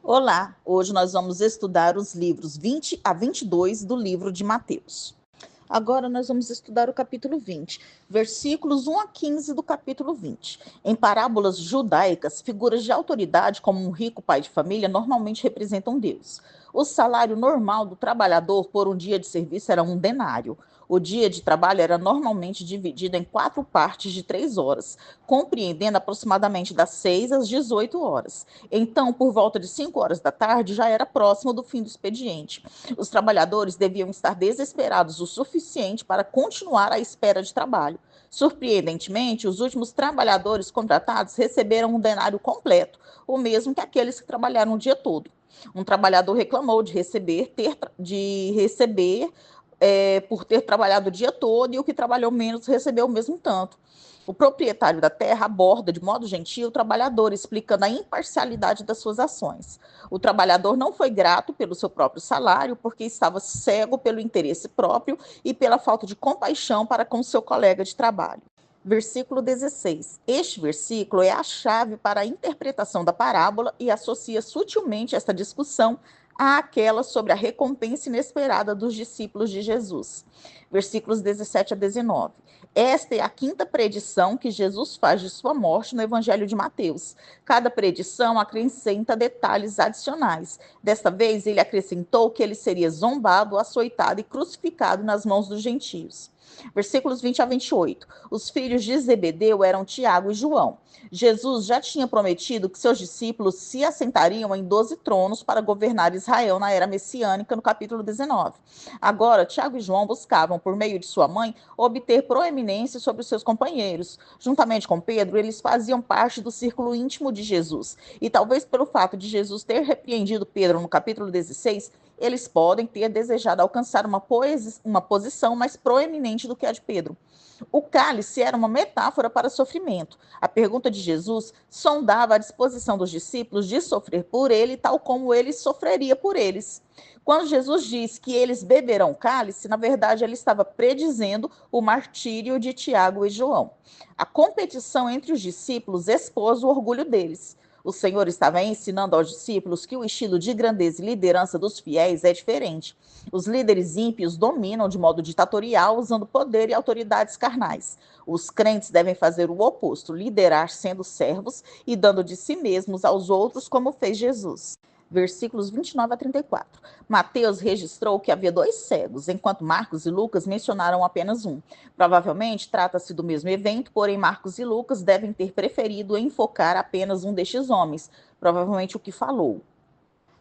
Olá, hoje nós vamos estudar os livros 20 a 22 do livro de Mateus. Agora nós vamos estudar o capítulo 20, versículos 1 a 15 do capítulo 20. Em parábolas judaicas, figuras de autoridade, como um rico pai de família, normalmente representam Deus. O salário normal do trabalhador por um dia de serviço era 1 denário. O dia de trabalho era normalmente dividido em 4 partes de 3 horas, compreendendo aproximadamente das 6 às 18 horas. Então, por volta de 5 horas da tarde, já era próximo do fim do expediente. Os trabalhadores deviam estar desesperados o suficiente para continuar à espera de trabalho. Surpreendentemente, os últimos trabalhadores contratados receberam 1 denário completo, o mesmo que aqueles que trabalharam o dia todo. Um trabalhador reclamou de receber por ter trabalhado o dia todo, e o que trabalhou menos recebeu o mesmo tanto. O proprietário da terra aborda, de modo gentil, o trabalhador, explicando a imparcialidade das suas ações. O trabalhador não foi grato pelo seu próprio salário, porque estava cego pelo interesse próprio e pela falta de compaixão para com seu colega de trabalho. Versículo 16. Este versículo é a chave para a interpretação da parábola e associa sutilmente esta discussão àquela sobre a recompensa inesperada dos discípulos de Jesus. Versículos 17 a 19. Esta é a quinta predição que Jesus faz de sua morte no Evangelho de Mateus. Cada predição acrescenta detalhes adicionais. Desta vez, ele acrescentou que ele seria zombado, açoitado e crucificado nas mãos dos gentios. Versículos 20 a 28. Os filhos de Zebedeu eram Tiago e João. Jesus já tinha prometido que seus discípulos se assentariam em 12 tronos para governar Israel na era messiânica, no capítulo 19. Agora, Tiago e João buscavam, por meio de sua mãe, obter proeminência sobre os seus companheiros. Juntamente com Pedro, eles faziam parte do círculo íntimo de Jesus. E talvez pelo fato de Jesus ter repreendido Pedro no capítulo 16, eles podem ter desejado alcançar uma posição mais proeminente do que a de Pedro. O cálice era uma metáfora para sofrimento. A pergunta de Jesus sondava a disposição dos discípulos de sofrer por ele, tal como ele sofreria por eles. Quando Jesus diz que eles beberão cálice, na verdade ele estava predizendo o martírio de Tiago e João. A competição entre os discípulos expôs o orgulho deles. O Senhor estava ensinando aos discípulos que o estilo de grandeza e liderança dos fiéis é diferente. Os líderes ímpios dominam de modo ditatorial, usando poder e autoridades carnais. Os crentes devem fazer o oposto, liderar sendo servos e dando de si mesmos aos outros, como fez Jesus. Versículos 29 a 34. Mateus registrou que havia 2 cegos, enquanto Marcos e Lucas mencionaram apenas um. Provavelmente trata-se do mesmo evento, porém Marcos e Lucas devem ter preferido enfocar apenas um destes homens, provavelmente o que falou.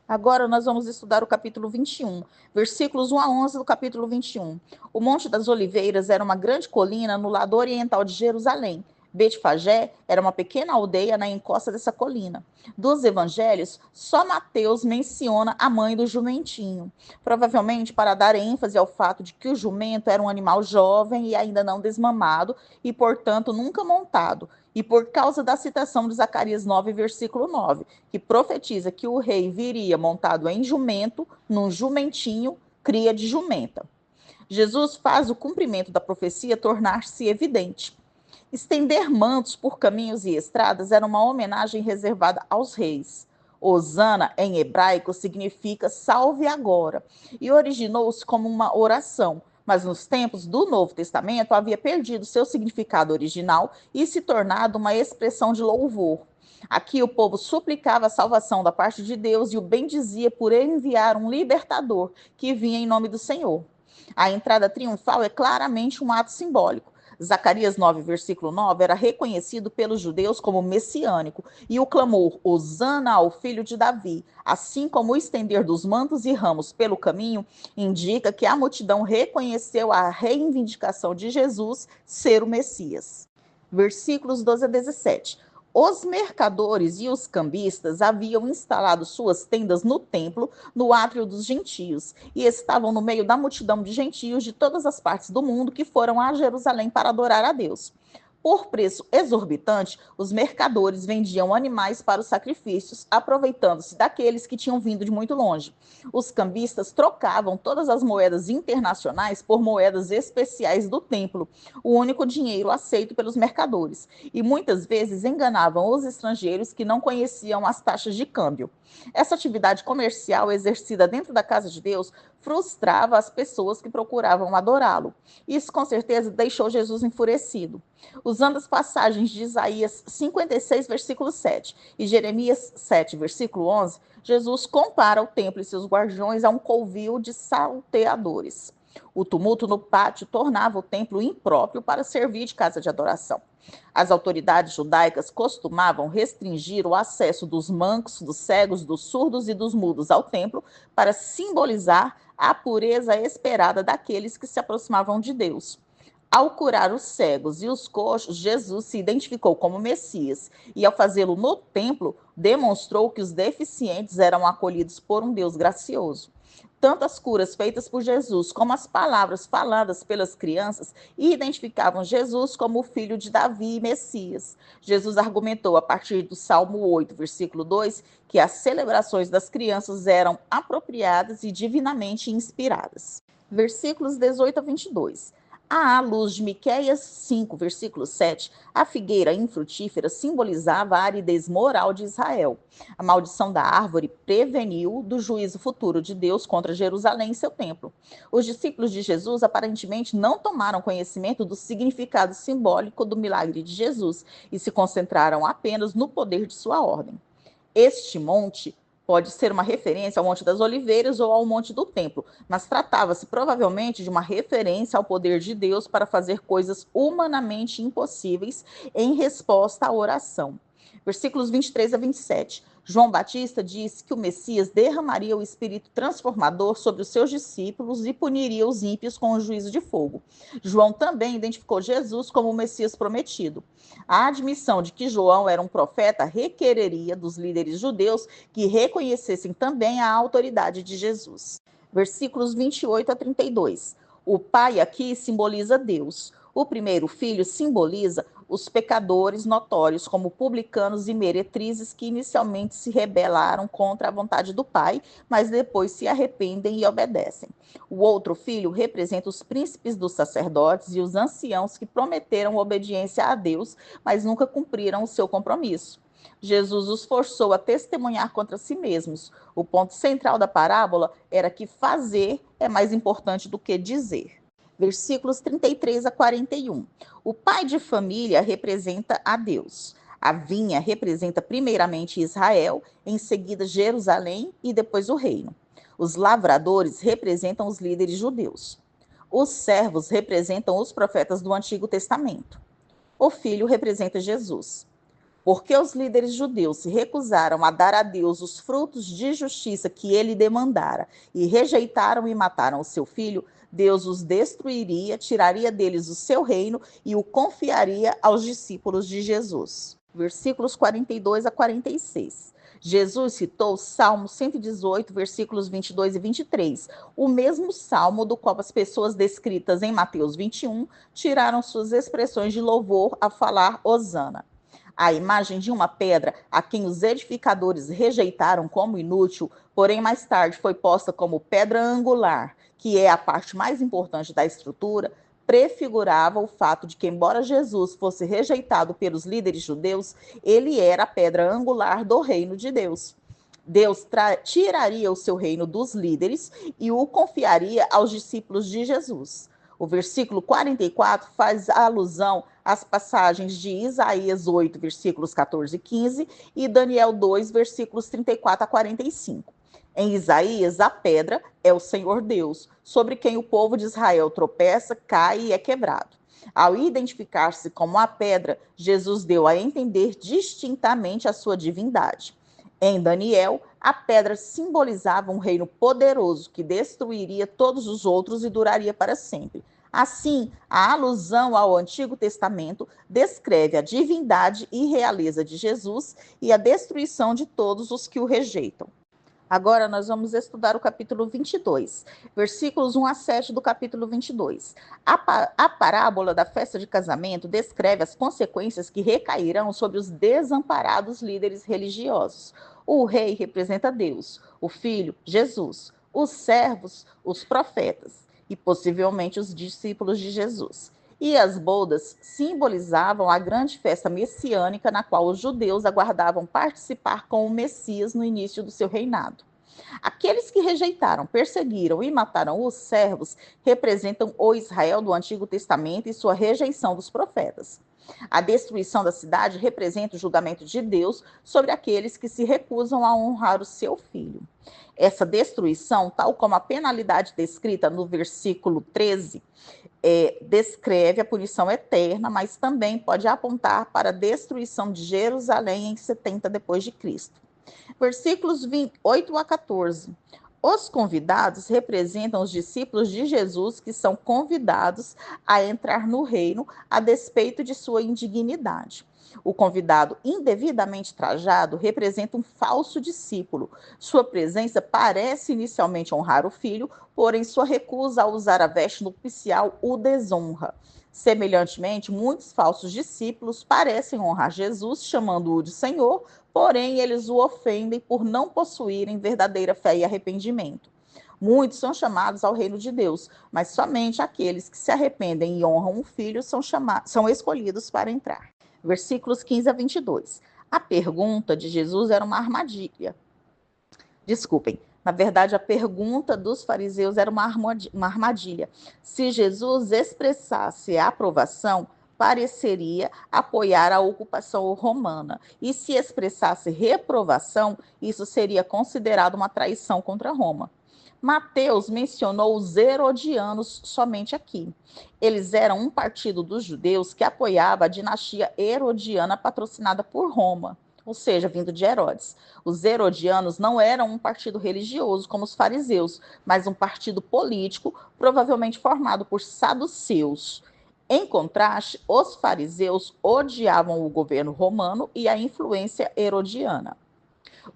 Agora nós vamos estudar o capítulo 21, versículos 1 a 11 do capítulo 21. O Monte das Oliveiras era uma grande colina no lado oriental de Jerusalém. Betfagé era uma pequena aldeia na encosta dessa colina. Dos evangelhos, só Mateus menciona a mãe do jumentinho, provavelmente para dar ênfase ao fato de que o jumento era um animal jovem e ainda não desmamado e, portanto, nunca montado, e por causa da citação de Zacarias 9, versículo 9, que profetiza que o rei viria montado em jumento, num jumentinho, cria de jumenta. Jesus faz o cumprimento da profecia tornar-se evidente. Estender mantos por caminhos e estradas era uma homenagem reservada aos reis. Hosana, em hebraico, significa salve agora, e originou-se como uma oração, mas nos tempos do Novo Testamento havia perdido seu significado original e se tornado uma expressão de louvor. Aqui o povo suplicava a salvação da parte de Deus e o bendizia por enviar um libertador que vinha em nome do Senhor. A entrada triunfal é claramente um ato simbólico. Zacarias 9, versículo 9, era reconhecido pelos judeus como messiânico, e o clamor Hosana ao filho de Davi, assim como o estender dos mantos e ramos pelo caminho, indica que a multidão reconheceu a reivindicação de Jesus ser o Messias. Versículos 12 a 17. Os mercadores e os cambistas haviam instalado suas tendas no templo, no átrio dos gentios, e estavam no meio da multidão de gentios de todas as partes do mundo que foram a Jerusalém para adorar a Deus. Por preço exorbitante, os mercadores vendiam animais para os sacrifícios, aproveitando-se daqueles que tinham vindo de muito longe. Os cambistas trocavam todas as moedas internacionais por moedas especiais do templo, o único dinheiro aceito pelos mercadores, e muitas vezes enganavam os estrangeiros que não conheciam as taxas de câmbio. Essa atividade comercial exercida dentro da casa de Deus frustrava as pessoas que procuravam adorá-lo. Isso, com certeza, deixou Jesus enfurecido. Usando as passagens de Isaías 56, versículo 7 e Jeremias 7, versículo 11, Jesus compara o templo e seus guardiões a um covil de salteadores. O tumulto no pátio tornava o templo impróprio para servir de casa de adoração. As autoridades judaicas costumavam restringir o acesso dos mancos, dos cegos, dos surdos e dos mudos ao templo para simbolizar a pureza esperada daqueles que se aproximavam de Deus. Ao curar os cegos e os coxos, Jesus se identificou como Messias e, ao fazê-lo no templo, demonstrou que os deficientes eram acolhidos por um Deus gracioso. Tanto as curas feitas por Jesus como as palavras faladas pelas crianças identificavam Jesus como o filho de Davi e Messias. Jesus argumentou a partir do Salmo 8, versículo 2, que as celebrações das crianças eram apropriadas e divinamente inspiradas. Versículos 18 a 22. À luz de Miqueias 5, versículo 7, a figueira infrutífera simbolizava a aridez moral de Israel. A maldição da árvore preveniu do juízo futuro de Deus contra Jerusalém e seu templo. Os discípulos de Jesus aparentemente não tomaram conhecimento do significado simbólico do milagre de Jesus e se concentraram apenas no poder de sua ordem. Este monte pode ser uma referência ao Monte das Oliveiras ou ao Monte do Templo, mas tratava-se provavelmente de uma referência ao poder de Deus para fazer coisas humanamente impossíveis em resposta à oração. Versículos 23 a 27. João Batista disse que o Messias derramaria o espírito transformador sobre os seus discípulos e puniria os ímpios com o juízo de fogo. João também identificou Jesus como o Messias prometido. A admissão de que João era um profeta requereria dos líderes judeus que reconhecessem também a autoridade de Jesus. Versículos 28 a 32. O pai aqui simboliza Deus. O primeiro filho simboliza os pecadores notórios, como publicanos e meretrizes que inicialmente se rebelaram contra a vontade do pai, mas depois se arrependem e obedecem. O outro filho representa os príncipes dos sacerdotes e os anciãos que prometeram obediência a Deus, mas nunca cumpriram o seu compromisso. Jesus os forçou a testemunhar contra si mesmos. O ponto central da parábola era que fazer é mais importante do que dizer. Versículos 33 a 41. O pai de família representa a Deus. A vinha representa primeiramente Israel, em seguida Jerusalém e depois o reino. Os lavradores representam os líderes judeus. Os servos representam os profetas do Antigo Testamento. O filho representa Jesus. Porque os líderes judeus se recusaram a dar a Deus os frutos de justiça que ele demandara e rejeitaram e mataram o seu filho, Deus os destruiria, tiraria deles o seu reino e o confiaria aos discípulos de Jesus. Versículos 42 a 46. Jesus citou o Salmo 118, versículos 22 e 23, o mesmo salmo do qual as pessoas descritas em Mateus 21 tiraram suas expressões de louvor a falar Hosana. A imagem de uma pedra a quem os edificadores rejeitaram como inútil, porém mais tarde foi posta como pedra angular, que é a parte mais importante da estrutura, prefigurava o fato de que, embora Jesus fosse rejeitado pelos líderes judeus, ele era a pedra angular do reino de Deus. Deus tiraria o seu reino dos líderes e o confiaria aos discípulos de Jesus. O versículo 44 faz alusão às passagens de Isaías 8, versículos 14 e 15, e Daniel 2, versículos 34 a 45. Em Isaías, a pedra é o Senhor Deus, sobre quem o povo de Israel tropeça, cai e é quebrado. Ao identificar-se como a pedra, Jesus deu a entender distintamente a sua divindade. Em Daniel, a pedra simbolizava um reino poderoso que destruiria todos os outros e duraria para sempre. Assim, a alusão ao Antigo Testamento descreve a divindade e realeza de Jesus e a destruição de todos os que o rejeitam. Agora nós vamos estudar o capítulo 22, versículos 1 a 7 do capítulo 22. A parábola da festa de casamento descreve as consequências que recairão sobre os desamparados líderes religiosos. O rei representa Deus, o filho, Jesus, os servos, os profetas e possivelmente os discípulos de Jesus. E as bodas simbolizavam a grande festa messiânica na qual os judeus aguardavam participar com o Messias no início do seu reinado. Aqueles que rejeitaram, perseguiram e mataram os servos representam o Israel do Antigo Testamento e sua rejeição dos profetas. A destruição da cidade representa o julgamento de Deus sobre aqueles que se recusam a honrar o seu filho. Essa destruição, tal como a penalidade descrita no versículo 13, descreve a punição eterna, mas também pode apontar para a destruição de Jerusalém em 70 depois de Cristo. Versículos 8 a 14. Os convidados representam os discípulos de Jesus que são convidados a entrar no reino a despeito de sua indignidade. O convidado indevidamente trajado representa um falso discípulo. Sua presença parece inicialmente honrar o filho, porém sua recusa a usar a veste nupcial o desonra. Semelhantemente, muitos falsos discípulos parecem honrar Jesus, chamando-o de Senhor, porém eles o ofendem por não possuírem verdadeira fé e arrependimento. Muitos são chamados ao reino de Deus, mas somente aqueles que se arrependem e honram o Filho são escolhidos para entrar. Versículos 15 a 22. A pergunta de Jesus era uma armadilha. Desculpem, na verdade, a pergunta dos fariseus era uma armadilha. Se Jesus expressasse a aprovação, pareceria apoiar a ocupação romana. E se expressasse reprovação, isso seria considerado uma traição contra Roma. Mateus mencionou os herodianos somente aqui. Eles eram um partido dos judeus que apoiava a dinastia herodiana patrocinada por Roma, ou seja, vindo de Herodes. Os herodianos não eram um partido religioso como os fariseus, mas um partido político, provavelmente formado por saduceus. Em contraste, os fariseus odiavam o governo romano e a influência herodiana.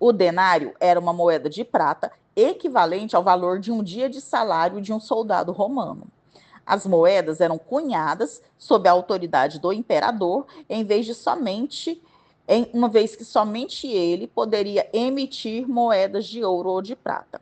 O denário era uma moeda de prata equivalente ao valor de um dia de salário de um soldado romano. As moedas eram cunhadas sob a autoridade do imperador, uma vez que somente ele poderia emitir moedas de ouro ou de prata.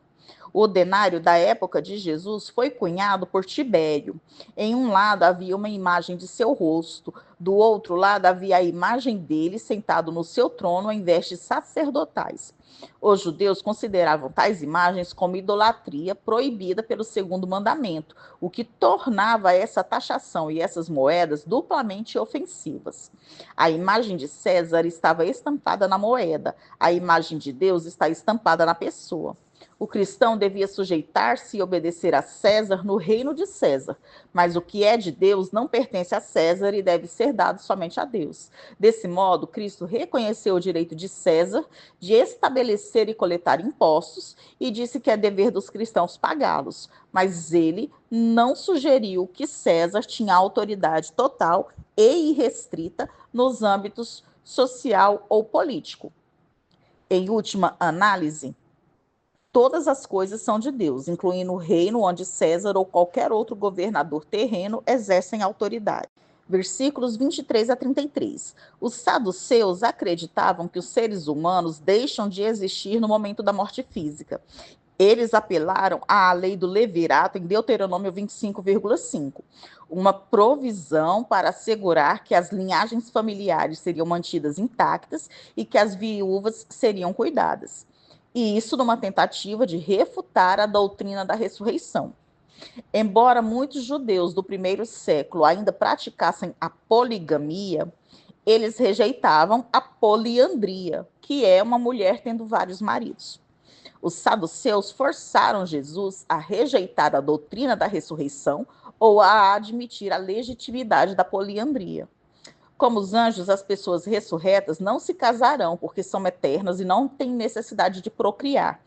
O denário da época de Jesus foi cunhado por Tibério. Em um lado havia uma imagem de seu rosto, do outro lado havia a imagem dele sentado no seu trono em vestes sacerdotais. Os judeus consideravam tais imagens como idolatria proibida pelo segundo mandamento, o que tornava essa taxação e essas moedas duplamente ofensivas. A imagem de César estava estampada na moeda, a imagem de Deus está estampada na pessoa. O cristão devia sujeitar-se e obedecer a César no reino de César, mas o que é de Deus não pertence a César e deve ser dado somente a Deus. Desse modo, Cristo reconheceu o direito de César de estabelecer e coletar impostos e disse que é dever dos cristãos pagá-los, mas ele não sugeriu que César tinha autoridade total e irrestrita nos âmbitos social ou político. Em última análise, todas as coisas são de Deus, incluindo o reino onde César ou qualquer outro governador terreno exercem autoridade. Versículos 23 a 33. Os saduceus acreditavam que os seres humanos deixam de existir no momento da morte física. Eles apelaram à lei do levirato em Deuteronômio 25,5, uma provisão para assegurar que as linhagens familiares seriam mantidas intactas e que as viúvas seriam cuidadas. E isso numa tentativa de refutar a doutrina da ressurreição. Embora muitos judeus do primeiro século ainda praticassem a poligamia, eles rejeitavam a poliandria, que é uma mulher tendo vários maridos. Os saduceus forçaram Jesus a rejeitar a doutrina da ressurreição ou a admitir a legitimidade da poliandria. Como os anjos, as pessoas ressurretas não se casarão, porque são eternas e não têm necessidade de procriar.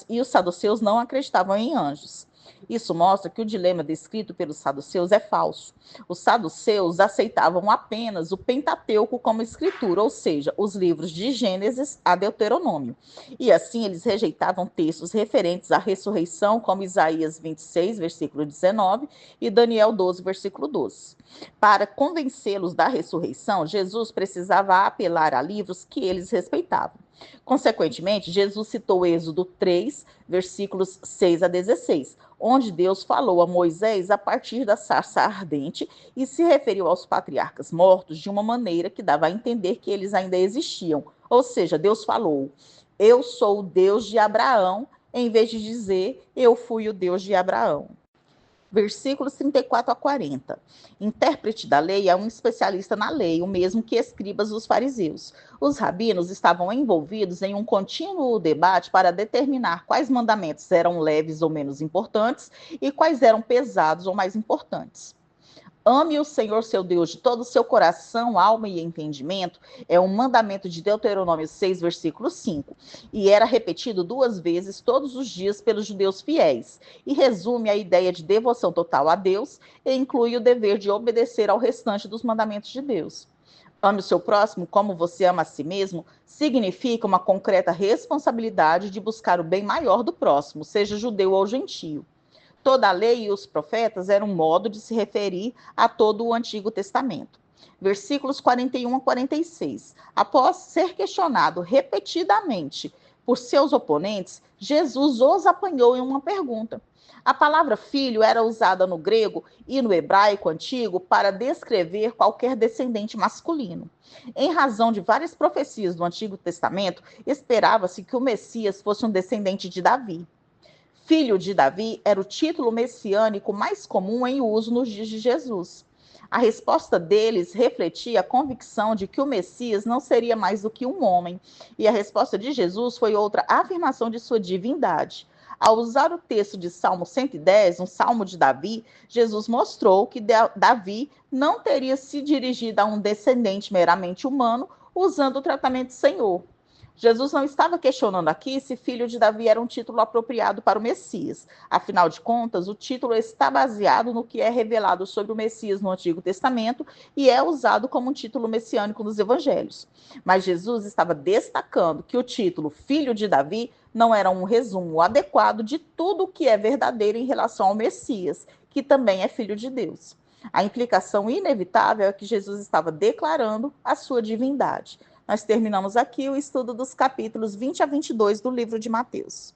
Os saduceus não acreditavam em anjos. Isso mostra que o dilema descrito pelos saduceus é falso. Os saduceus aceitavam apenas o Pentateuco como escritura, ou seja, os livros de Gênesis a Deuteronômio. E assim eles rejeitavam textos referentes à ressurreição, como Isaías 26, versículo 19, e Daniel 12, versículo 12. Para convencê-los da ressurreição, Jesus precisava apelar a livros que eles respeitavam. Consequentemente, Jesus citou Êxodo 3, versículos 6 a 16, onde Deus falou a Moisés a partir da sarça ardente e se referiu aos patriarcas mortos de uma maneira que dava a entender que eles ainda existiam. Ou seja, Deus falou: eu sou o Deus de Abraão, em vez de dizer eu fui o Deus de Abraão. Versículos 34 a 40. Intérprete da lei é um especialista na lei, o mesmo que escribas dos fariseus. Os rabinos estavam envolvidos em um contínuo debate para determinar quais mandamentos eram leves ou menos importantes e quais eram pesados ou mais importantes. Ame o Senhor seu Deus de todo o seu coração, alma e entendimento, é um mandamento de Deuteronômio 6, versículo 5, e era repetido 2 vezes todos os dias pelos judeus fiéis, e resume a ideia de devoção total a Deus e inclui o dever de obedecer ao restante dos mandamentos de Deus. Ame o seu próximo como você ama a si mesmo, significa uma concreta responsabilidade de buscar o bem maior do próximo, seja judeu ou gentio. Toda a lei e os profetas eram um modo de se referir a todo o Antigo Testamento. Versículos 41 a 46. Após ser questionado repetidamente por seus oponentes, Jesus os apanhou em uma pergunta. A palavra filho era usada no grego e no hebraico antigo para descrever qualquer descendente masculino. Em razão de várias profecias do Antigo Testamento, esperava-se que o Messias fosse um descendente de Davi. Filho de Davi era o título messiânico mais comum em uso nos dias de Jesus. A resposta deles refletia a convicção de que o Messias não seria mais do que um homem, e a resposta de Jesus foi outra afirmação de sua divindade. Ao usar o texto de Salmo 110, um salmo de Davi, Jesus mostrou que Davi não teria se dirigido a um descendente meramente humano usando o tratamento Senhor. Jesus não estava questionando aqui se filho de Davi era um título apropriado para o Messias. Afinal de contas, o título está baseado no que é revelado sobre o Messias no Antigo Testamento e é usado como um título messiânico nos Evangelhos. Mas Jesus estava destacando que o título Filho de Davi não era um resumo adequado de tudo o que é verdadeiro em relação ao Messias, que também é filho de Deus. A implicação inevitável é que Jesus estava declarando a sua divindade. Nós terminamos aqui o estudo dos capítulos 20 a 22 do livro de Mateus.